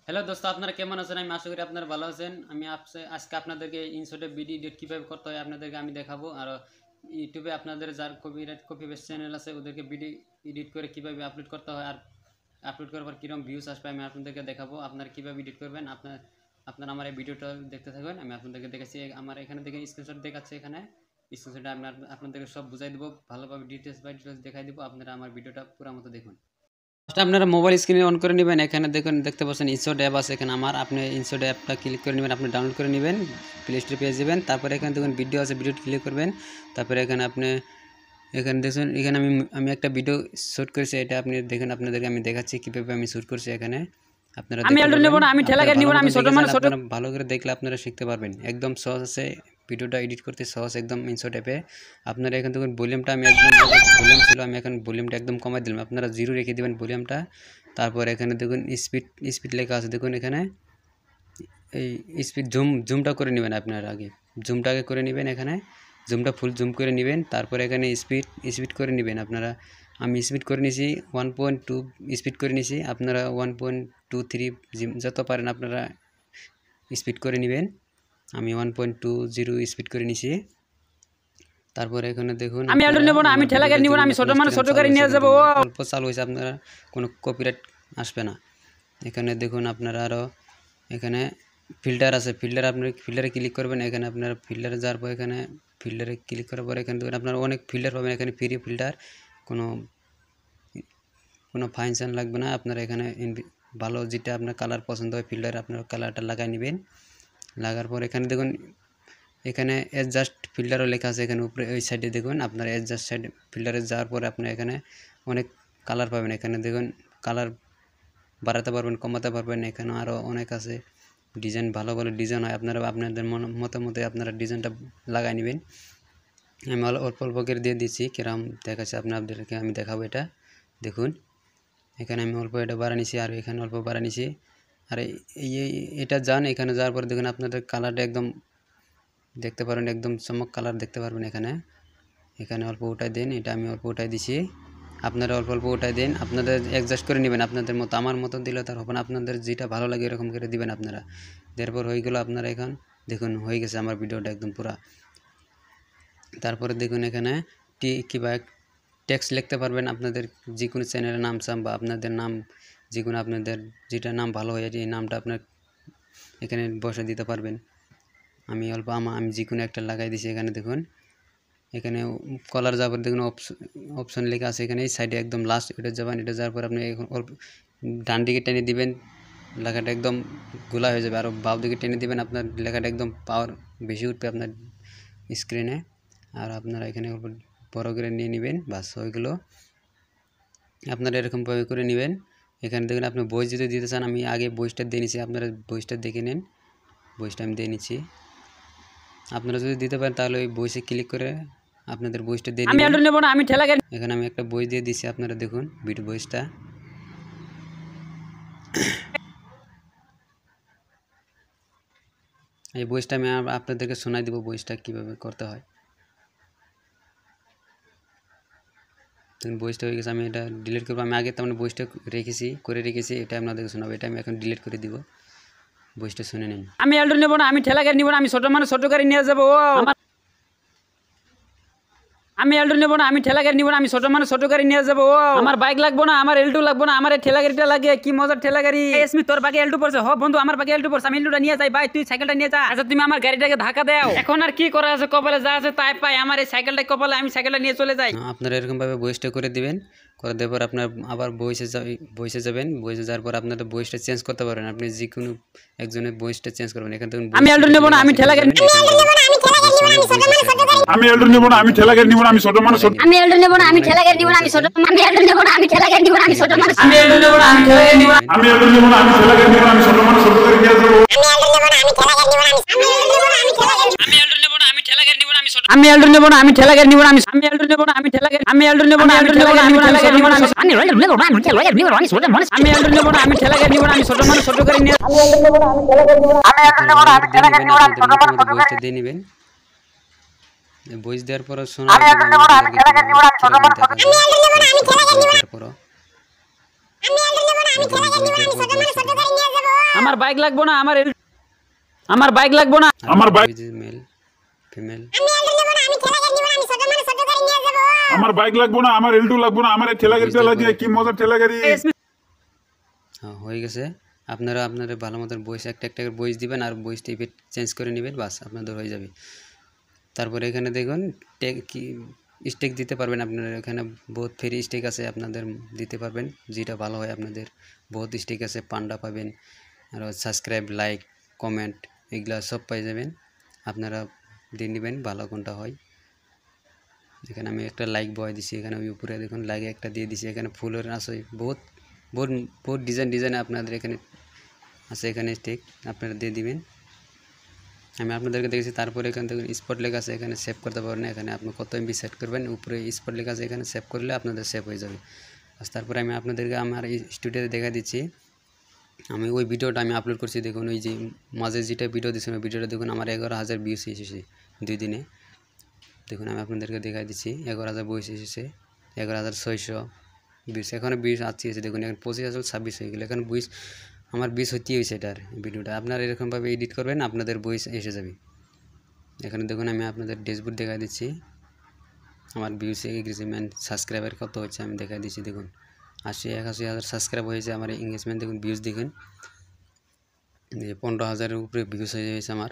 Hello দোস্ত, আপনারা কেমন আছেন? আমি আশা করি আপনারা ভালো আছেন। আমি আজকে আপনাদেরকে ইনশটে ভিডিও এডিট কীভাবে করতে হয় আপনাদেরকে আমি দেখাবো। আর ইউটিউবে আপনাদের যার কপি পেস্ট চ্যানেল আছে ওদেরকে ভিডিও এডিট করে কীভাবে আপলোড করতে হয় আর আপলোড করার পর কীরকম ভিউজ আসবে আমি আপনাদেরকে দেখাবো। আপনারা কীভাবে এডিট করবেন আপনারা আমার এই ভিডিওটা দেখতে থাকবেন। আমি আপনাদেরকে দেখাচ্ছি, আমার এখানে দেখে স্ক্রিনশট দেখাচ্ছে। এখানে স্ক্রিনশটে আপনাদেরকে সব বুঝাই দেবো, ভালোভাবে ডিটেলস দেখাই দেবো। আপনারা আমার ভিডিওটা পুরো মতো দেখুন। ফার্স্ট আপনারা মোবাইল স্ক্রিনে অন করে নেবেন। এখানে দেখতে পাচ্ছেন ইনশট অ্যাপ আছে এখানে আমার। আপনি ইনশট অ্যাপটা ক্লিক করে নেবেন, আপনি ডাউনলোড করে নেবেন, প্লে স্টোরে পেয়ে যাবেন। তারপরে এখানে দেখুন ভিডিও আছে, ভিডিওটি ক্লিক করবেন। তারপরে এখানে আপনি দেখুন এখানে আমি একটা ভিডিও শ্যুট করেছি, এটা আপনি দেখুন, আপনাদেরকে আমি দেখাচ্ছি কীভাবে আমি শ্যুট করছি। এখানে আপনারা ভালো করে দেখলে আপনারা শিখতে পারবেন। একদম সহজ আছে ভিডিওটা এডিট করতে, সহজ একদম ইনশট অ্যাপে। আপনারা এখান থেকে ভলিউমটা আমি একদম ভলিউম ছিল, আমি এখন ভলিউমটা একদম কমাই দিলাম। আপনারা 0 রেখে দেবেন ভলিউমটা। তারপর এখানে দেখুন স্পিড লেখা আছে, দেখুন এখানে এই স্পিড জুমটা করে নেবেন। আপনারা আগে জুমটাকে করে নেবেন, এখানে জুমটা ফুল জুম করে নেবেন। তারপরে এখানে স্পিড করে নেবেন। আপনারা আমি স্পিড করে নিয়েছি 1.2 স্পিড করে নিয়েছি। আপনারা 1.23 যত পারেন আপনারা স্পিড করে নেবেন। আমি 1.20 স্পিড করে নিয়েছি। তারপরে এখানে দেখুন আমি অল্প নেব না, আমি ঠেলা গাড়ি নিব না, আমি ছোট গাড়ি নিয়ে যাব। অল্প চালু হয়েছে, আপনারা কোনো কপিরাইট আসবে না। এখানে দেখুন আপনারা আরও এখানে ফিল্টার আছে, ফিল্টারে ক্লিক করবেন। এখানে আপনারা ফিল্টারে যাওয়ার পর এখানে ফিল্টারে ক্লিক করার পর এখানে দেখুন আপনারা অনেক ফিল্টার পাবেন। এখানে ফ্রি ফিল্টার, কোনো ফাংশন লাগবে না। আপনারা এখানে ভালো যেটা আপনার কালার পছন্দ হয় ফিল্টার আপনার কালারটা লাগাই নেবেন। লাগার পর এখানে দেখুন এখানে অ্যাডজাস্ট ফিল্টারও লেখা আছে। এখানে উপরে ওই সাইডে দেখুন আপনার অ্যাডজাস্ট সাইড ফিল্টারে যাওয়ার পরে আপনি এখানে অনেক কালার পাবেন। এখানে দেখুন কালার বাড়াতে পারবেন, কমাতে পারবেন। এখানে আরও অনেক আছে ডিজাইন, ভালো ভালো ডিজাইন হয়। আপনারা আপনাদের মতামতে আপনারা ডিজাইনটা লাগাই নেবেন। আমি অল্প অল্প করে দিয়ে দিচ্ছি, কিরম দেখাচ্ছে আপনাদেরকে আমি দেখাবো। এটা দেখুন এখানে আমি অল্প এটা বাড়া নিছি, আর এখানে অল্প বাড়া নিছি। আর এটা যান, এখানে যাওয়ার পরে দেখুন আপনাদের কালারটা একদম দেখতে পারেন, একদম চমক কালার দেখতে পারবেন। এখানে অল্প উঠাই দিন, এটা আমি অল্প উঠাই দিছি। আপনারা অল্প অল্প উঠাই দিন, আপনাদের অ্যাডজাস্ট করে নেবেন আপনাদের মতো। আমার মতো দিলে তার হবে না, আপনাদের যেটা ভালো লাগে এরকম করে দিবেন আপনারা। এরপর হয়ে গেল আপনারা এখন দেখুন হয়ে গেছে আমার ভিডিওটা একদম পুরা। তারপরে দেখুন এখানে কিবা টেক্সট লিখতে পারবেন আপনাদের যে কোনো চ্যানেলের নাম বা আপনাদের নাম, যে কোনো আপনাদের যেটা নাম ভালো হয় এই নামটা আপনার এখানে বসে দিতে পারবেন। আমি যে কোনো একটা লাগাই দিছি। এখানে দেখুন এখানে কলার যাবার দেখুন অপশন লেখা আছে এখানে এই সাইডে একদম লাস্ট এটা যাবেন। এটা যাওয়ার পর আপনি ডান দিকে টেনে দিবেন, লেখাটা একদম গোলা হয়ে যাবে। আর বাম দিকে টেনে দিবেন, আপনার লেখাটা একদম পাওয়ার বেশি উঠবে আপনার স্ক্রিনে। আর আপনারা এখানে বড় করে নিয়ে নেবেন, বাস ওইগুলো আপনারা এরকমভাবে করে নেবেন। এখানে দেখুন আপনি ভয়েস যদি দিতে চান, আমি আগে ভয়েসটা দিয়ে নিচ্ছি, আপনারা ভয়েসটা দেখে নেন। ভয়েসটা আমি দিয়ে নিচ্ছি। আপনারা যদি দিতে পারেন তাহলে ওই ভয়েসে ক্লিক করে আপনাদের ভয়েসটা দিয়ে দিবেন। এখানে আমি একটা ভয়েস দিয়ে দিচ্ছি, আপনারা দেখুন ভিডিও ভয়েসটা। এই ভয়েসটা আমি আপনাদেরকে শোনাই দেবো, ভয়েসটা কীভাবে করতে হয়। ভয়েসটা হয়ে গেছে, আমি এটা ডিলিট করবো। আমি আগে তেমন ভয়েসটা রেখেছি, এটা আপনাদেরকে শোনাবো। এটা আমি এখন ডিলিট করে দিব, ভয়েসটা শুনে নিন। আমি এল্ডো নেব না, আমি ঠেলা গাড়ি নিব না, আমি ছোট গাড়ি নিয়ে যাব। আমি এল্ডো নেব না, আমি ঠেলা গাড়ি নিব না, আমি ছোট গাড়ি নিয়ে যাব। আমার বাইক লাগবো না, আমার এল্ডো লাগবো না, আমার ঠেলা গাড়িটা লাগে। কি মজার ঠেলা গাড়ি। এসমি তোর বাগে এল্ডো পড়ছে। হ বন্ধু আমার বাগে এল্ডো পড়ছে, আমি এল্ডোটা নিয়ে যাই। ভাই তুই সাইকেলটা নিয়ে যা। আচ্ছা তুমি আমার গাড়িটাকে ধাক্কা দাও। এখন আর কি করা আছে, কপালে যা আছে তাই পাই। আমার এই সাইকেলটা কপালে, আমি সাইকেলটা নিয়ে চলে যাই। আপনারা এরকমভাবে ভয়েসটা করে দিবেন। করে দেওয়ার পর আপনার আবার ভয়েসে যাবেন। ভয়েসে যাওয়ার পর আপনাদের ভয়েসটা চেঞ্জ করতে পারবেন। আপনি যে কোনো একজনের ভয়েসটা চেঞ্জ করবেন। এখান থেকে আমি এল্ডো নেব না, আমি ঠেলা গাড়ি আমি এল্ডো নেব না, আমি ঠেলা গাড়ি নিব না, আমি ছোট মানুষ। আমি এল্ডো নেব না, আমি ঠেলা গাড়ি নিব না, আমি ছোট আমি এল্ডো নেব না, আমি ঠেলা গাড়ি নিব না, আমি ছোট মানুষ। আমি এল্ডো নেব না, আমি ঠেলা গাড়ি নিব না, আমি এল্ডো নেব না, আমি ঠেলা গাড়ি নিব না, আমি ছোট মানুষ। ছোট গাড়ি নিয়ে যাব। আমি এল্ডো নেব না, আমি ঠেলা গাড়ি নিব না, আমি এল্ডো নেব না, আমি ঠেলা গাড়ি আমি এল্ডো নেব না, আমি ঠেলা গাড়ি নিব না, আমি ছোট মানুষ। আমি এল্ডো নেব না, আমি ঠেলা গাড়ি নিব না, আমি ছোট মানুষ। আমি এল্ডো নেব না, আমি ঠেলা গাড়ি নিব না, আমি ছোট মানুষ। ছোট গাড়ি নিয়ে আমি এল্ডো নেব না, আমি ঠেলা গাড়ি নিব না, আমি এল্ডো নেব না, আমি ঠেলা গাড়ি নিব না, আমি ছোট মানুষ। ভয়েসটা দিয়ে নেবেন। ভয়েস দেওয়ার পর শোনা আমি এল্ডো নেব না, আমি ঠেলা গাড়ি নিব না, আমি ছোট মানুষ। আমি এল্ডো নেব না, আমি ঠেলা গাড়ি নিব না, পর আমি এল্ডো নেব না, আমি ঠেলা গাড়ি নিব না, আমি ছোট মানুষ। ছোট গাড়ি নিয়ে যাব। আমার বাইক লাগবো না, আমার বাইক লাগবো না। আমার বাইক মেল ফিমেল আমার বাইক লাগবো না, আমার এলটু লাগবো না, আমার এই ঠেলা গাড়িটা লাগিয়ে কি মজার ঠেলা গাড়ি। হ্যাঁ হয়ে গেছে। আপনারা আপনাদের ভালো মতন বয়স একটা একটা করে বয়স দিবেন আর বয়সটা ইফেক্ট চেঞ্জ করে নেবেন, বাস আপনাদের হয়ে যাবে। তারপরে এখানে দেখুন কি স্টেক দিতে পারবেন আপনারা, এখানে বহুত ফ্রি স্টেক আছে আপনাদের দিতে পারবেন, যেটা ভালো হয় আপনাদের। বহুত স্টেক আছে, পান্ডা পাবেন, আর সাবস্ক্রাইব, লাইক, কমেন্ট এগুলা সব পাই যাবেন। আপনারা দিয়ে নেবেন ভালো কোনটা হয়। এখানে আমি একটা লাইক বয় দিছি, এখানে ওই উপরে দেখুন লাইক একটা দিয়ে দিছি। এখানে ফুলের আছে বহুত বহুত বহুত ডিজাইন আপনাদের এখানে আছে, এখানে স্টেক আপনারা দিয়ে দিবেন। আমি আপনাদেরকে দেখেছি। তারপরে এখানে দেখুন স্পট লেখা আছে, এখানে সেভ করতে পারবেন। এখানে আপনি কত এমবি সেট করবেন, উপরে স্পট লেখা আছে, এখানে সেভ করলে আপনাদের সেভ হয়ে যাবে। তারপরে আমি আপনাদেরকে আমার এই স্টুডিওতে দেখা দিচ্ছি। আমি ওই ভিডিওটা আমি আপলোড করছি, দেখুন ওই যে মাঝে যেটা ভিডিও দিচ্ছি ওই ভিডিওটা দেখুন আমার 11,000 ভিউস এসেছে 2 দিনে। দেখুন আমি আপনাদেরকে দেখা দিচ্ছি 11,000 ভিউস এসেছে, 11,600 ভিউস। এখানে ভিউস আছে দেখুন, এখন 25,26 হয়ে গেলো। এখন ভিউস আমার 20 হতেই হয়েছে এটার ভিডিওটা। আপনারা এরকমভাবে এডিট করবেন, আপনাদের ভয়েস এসে যাবে। এখানে দেখুন আমি আপনাদের ড্যাশবোর্ড দেখা দিচ্ছি, আমার ভিউস এঙ্গেজমেন্ট সাবস্ক্রাইবার কত হচ্ছে আমি দেখা দিচ্ছি। দেখুন 81,000 সাবস্ক্রাইব হয়েছে আমার। এঙ্গেজমেন্ট দেখুন, ভিউস দেখুন 15,000-এর উপরে ভিউস হয়ে গেছে আমার